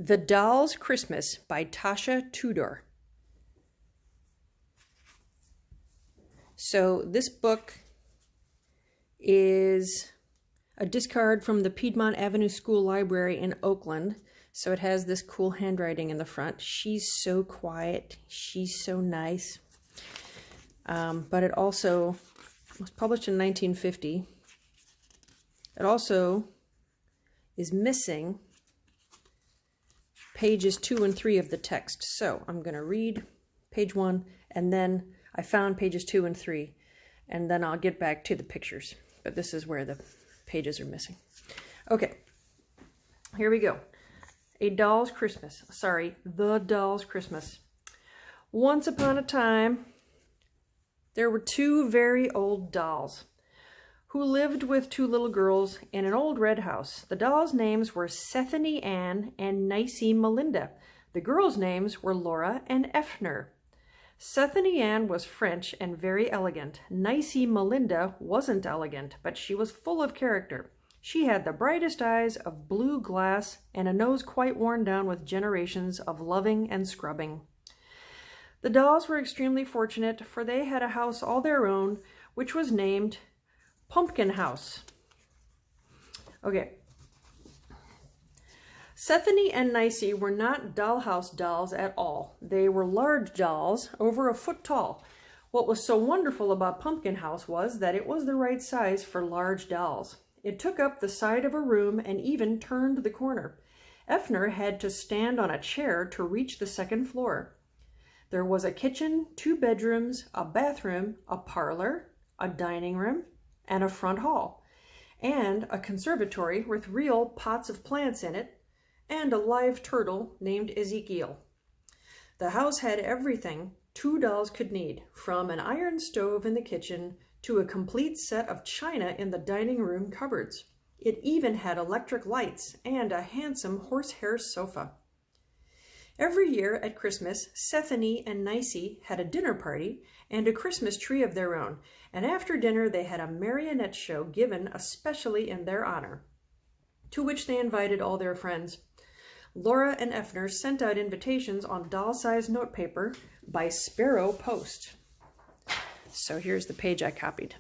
The Doll's Christmas by Tasha Tudor. So this book is a discard from the Piedmont Avenue School Library in Oakland. So it has this cool handwriting in the front. She's so quiet. She's so nice. But it also was published in 1950. It also is missing pages 2 and 3 of the text. So I'm going to read page 1, and then I found pages 2 and 3, and then I'll get back to the pictures. But this is where the pages are missing. Okay, here we go. A Doll's Christmas. Sorry, The Doll's Christmas. Once upon a time, there were two very old dolls who lived with two little girls in an old red house. The dolls' names were Sethany Ann and Nicey Melinda. The girls' names were Laura and Effner. Sethany Ann was French and very elegant. Nicey Melinda wasn't elegant, but she was full of character. She had the brightest eyes of blue glass and a nose quite worn down with generations of loving and scrubbing. The dolls were extremely fortunate, for they had a house all their own, which was named Pumpkin House. Okay. Sethany and Nicey were not dollhouse dolls at all. They were large dolls, over a foot tall. What was so wonderful about Pumpkin House was that it was the right size for large dolls. It took up the side of a room and even turned the corner. Effner had to stand on a chair to reach the second floor. There was a kitchen, 2 bedrooms, a bathroom, a parlor, a dining room, and a front hall, and a conservatory with real pots of plants in it, and a live turtle named Ezekiel. The house had everything 2 dolls could need, from an iron stove in the kitchen to a complete set of china in the dining room cupboards. It even had electric lights and a handsome horsehair sofa. Every year at Christmas, Sethany and Nicey had a dinner party and a Christmas tree of their own, and after dinner they had a marionette show given especially in their honor, to which they invited all their friends. Laura and Effner sent out invitations on doll-sized notepaper by sparrow post. So here's the page I copied.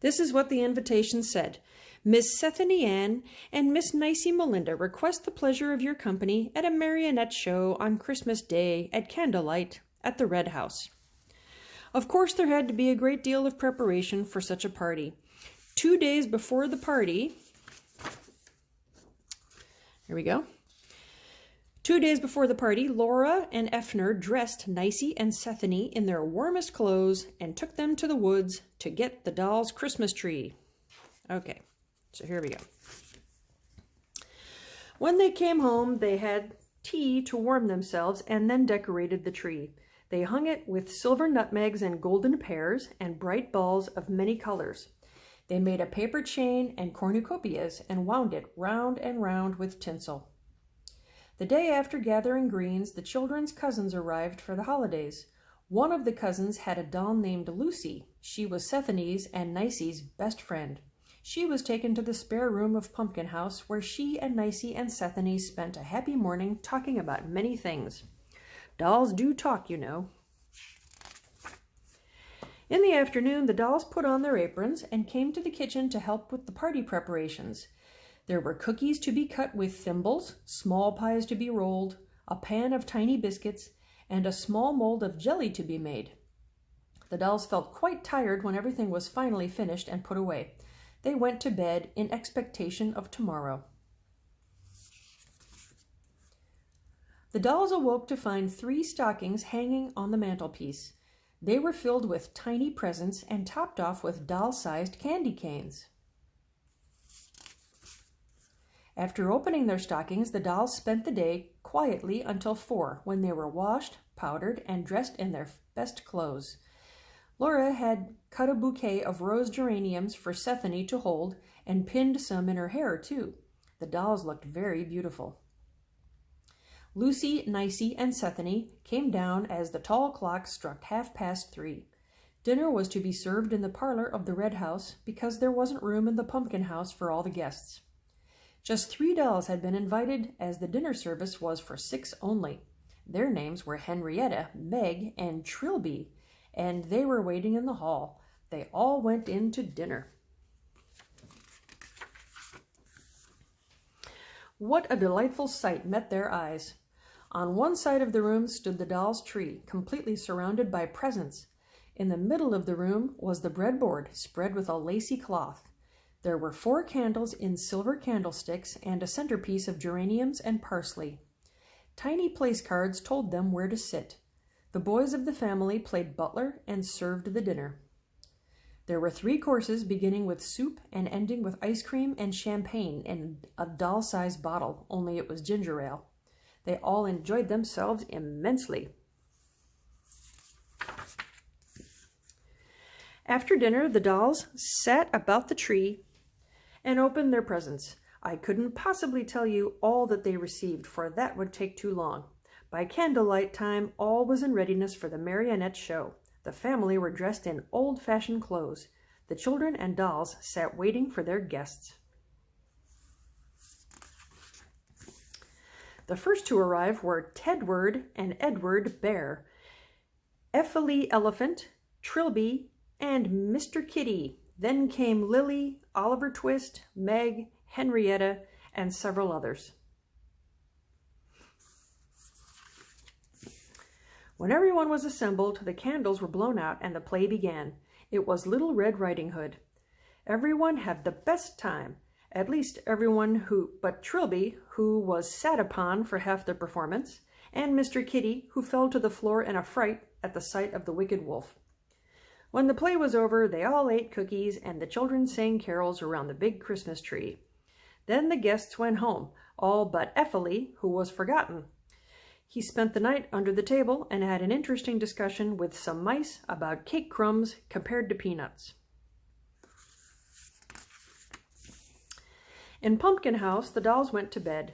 This is what the invitation said. Miss Sethany Ann and Miss Nicey Melinda request the pleasure of your company at a marionette show on Christmas Day at candlelight at the Red House. Of course, there had to be a great deal of preparation for such a party. 2 days before the party, here we go. 2 days before the party, Laura and Effner dressed Nicey and Sethany in their warmest clothes and took them to the woods to get the doll's Christmas tree. Okay, so here we go. When they came home, they had tea to warm themselves and then decorated the tree. They hung it with silver nutmegs and golden pears and bright balls of many colors. They made a paper chain and cornucopias and wound it round and round with tinsel. The day after gathering greens, the children's cousins arrived for the holidays. One of the cousins had a doll named Lucy. She was Sethany's and Nicey's best friend. She was taken to the spare room of Pumpkin House, where she and Nicey and Sethany spent a happy morning talking about many things. Dolls do talk, you know. In the afternoon, the dolls put on their aprons and came to the kitchen to help with the party preparations. There were cookies to be cut with thimbles, small pies to be rolled, a pan of tiny biscuits, and a small mold of jelly to be made. The dolls felt quite tired when everything was finally finished and put away. They went to bed in expectation of tomorrow. The dolls awoke to find 3 stockings hanging on the mantelpiece. They were filled with tiny presents and topped off with doll-sized candy canes. After opening their stockings, the dolls spent the day quietly until 4, when they were washed, powdered, and dressed in their best clothes. Laura had cut a bouquet of rose geraniums for Sethany to hold and pinned some in her hair, too. The dolls looked very beautiful. Lucy, Nicey, and Sethany came down as the tall clock struck 3:30. Dinner was to be served in the parlor of the Red House because there wasn't room in the Pumpkin House for all the guests. Just 3 dolls had been invited, as the dinner service was for 6 only. Their names were Henrietta, Meg, and Trilby, and they were waiting in the hall. They all went in to dinner. What a delightful sight met their eyes! On one side of the room stood the dolls' tree, completely surrounded by presents. In the middle of the room was the breadboard, spread with a lacy cloth. There were 4 candles in silver candlesticks and a centerpiece of geraniums and parsley. Tiny place cards told them where to sit. The boys of the family played butler and served the dinner. There were 3 courses, beginning with soup and ending with ice cream and champagne in a doll-sized bottle, only it was ginger ale. They all enjoyed themselves immensely. After dinner, the dolls sat about the tree and opened their presents. I couldn't possibly tell you all that they received, for that would take too long. By candlelight time, all was in readiness for the marionette show. The family were dressed in old-fashioned clothes. The children and dolls sat waiting for their guests. The first to arrive were Tedward and Edward Bear, Ephalie Elephant, Trilby, and Mr. Kitty. Then came Lily, Oliver Twist, Meg, Henrietta, and several others. When everyone was assembled, the candles were blown out and the play began. It was Little Red Riding Hood. Everyone had the best time, at least everyone but Trilby, who was sat upon for half the performance, and Mr. Kitty, who fell to the floor in a fright at the sight of the wicked wolf. When the play was over, they all ate cookies and the children sang carols around the big Christmas tree. Then the guests went home, all but Ephalie, who was forgotten. He spent the night under the table and had an interesting discussion with some mice about cake crumbs compared to peanuts. In Pumpkin House, the dolls went to bed.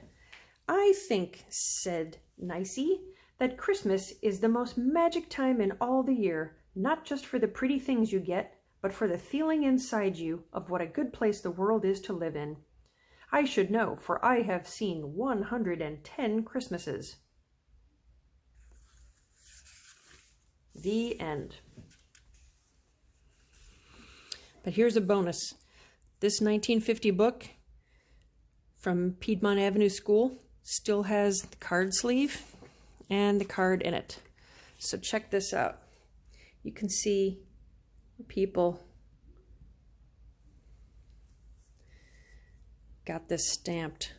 "I think," said Nicey, "that Christmas is the most magic time in all the year, not just for the pretty things you get, but for the feeling inside you of what a good place the world is to live in. I should know, for I have seen 110 Christmases." The end. But here's a bonus. This 1950 book from Piedmont Avenue School still has the card sleeve and the card in it. So check this out. You can see people got this stamped.